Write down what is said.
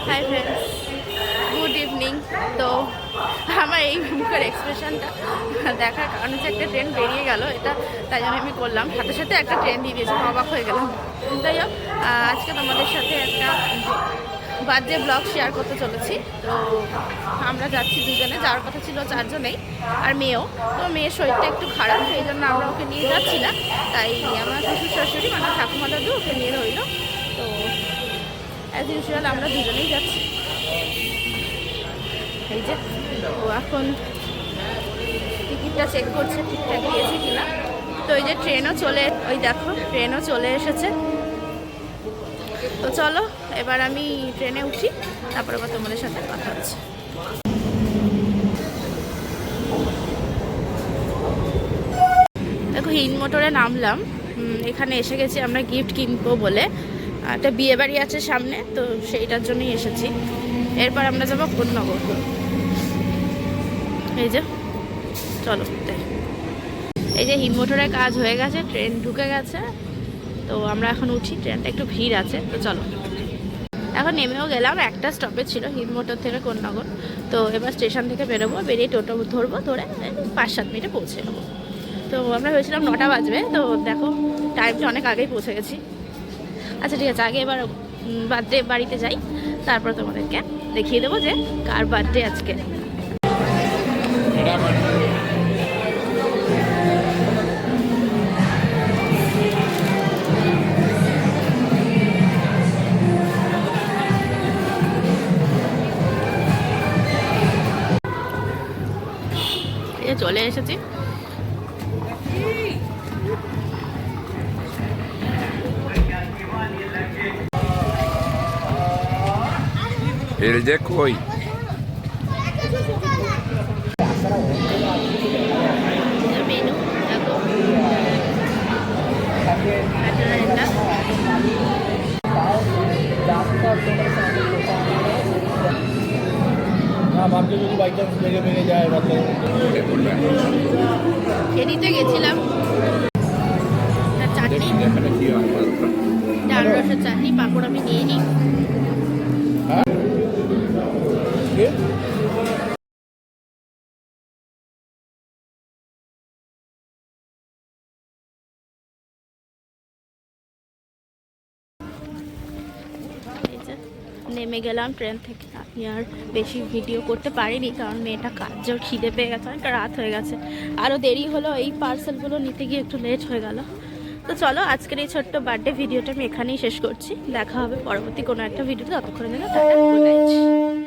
Hi friends, good evening. তো আমার এই মুখের এক্সপ্রেশনটা দেখার কারণ হচ্ছে একটা ট্রেন বেরিয়ে গেল, এটা তাই জন্য আমি করলাম। সাথে সাথে একটা ট্রেন দিয়ে দিয়েছে, অবাক হয়ে গেলাম। যাই হোক, আজকে তোমাদের সাথে একটা বার্থডে ব্লগ শেয়ার করতে চলেছি। তো আমরা যাচ্ছি দুজনে, যাওয়ার কথা ছিল চারজনেই, আর মেয়েও। তো মেয়ের শরীরটা একটু খারাপ, সেই জন্য আমরা ওকে নিয়ে যাচ্ছি না। তাই আমার শ্বশুর শাশুড়ি মানে ঠাকুমা দাদু ওকে নিয়ে রইল। তো অ্যাজ ইউজুয়াল আমরা দুজনেই যাচ্ছি। এই যে ও এখন টিকিটটা চেক করছে ঠিকঠাক দিয়েছে কিনা। তো এই যে ট্রেনও চলে, ওই দেখো ট্রেনও চলে এসেছে। তো চলো এবার আমি ট্রেনে উঠি, তারপর আবার তোমাদের সাথে কথা হচ্ছে। দেখো হিন মোটরে নামলাম, এখানে এসে গেছি আমরা গিফট কিনবো বলে। একটা বিয়ে বাড়ি আছে সামনে, তো সেইটার জন্যই এসেছি। এরপর আমরা যাবো কোন্নগর। এই যে চলো, এই যে হিন মোটরের কাজ হয়ে গেছে, ট্রেন ঢুকে গেছে। তো আমরা এখন উঠি, ট্রেনটা একটু ভিড় আছে। তো চলো, এখন নেমেও গেলাম, একটা স্টপেজ ছিল হিন মোটর থেকে কোন্নগর। তো এবার স্টেশন থেকে বেরোবো, বেরিয়ে টোটো ধরবো, ধরে 5-7 মিনিটে পৌঁছে যাবো। তো আমরা ভেবেছিলাম 9টা বাজবে, তো দেখো টাইমটা অনেক আগেই পৌঁছে গেছি। আচ্ছা ঠিক আছে, আগে এবার বার্থডে বাড়িতে যাই, তারপর তোমাদেরকে দেখিয়ে দেবো যে কার বার্থডে আজকে। চলে এসেছি। El de koi. মেনু দেখো, ফেরিতে গেছিলাম। চাটনি, ডাল রসের চাটনি, পাঁপড় আমি নিয়ে নিই। নেমে গেলাম ট্রেন থেকে। আমি আর বেশি ভিডিও করতে পারিনি, কারণ মেয়েটা কাজের খিদে পেয়ে গেছে, অনেকটা রাত হয়ে গেছে। আরও দেরি হলো, এই পার্সেলগুলো নিতে গিয়ে একটু লেট হয়ে গেল। তো চলো আজকের এই ছোট্ট বার্থডে ভিডিওটা আমি এখানেই শেষ করছি। দেখা হবে পরবর্তী কোনো একটা ভিডিওতে, ততক্ষণের জন্য টাটা, গুড নাইট।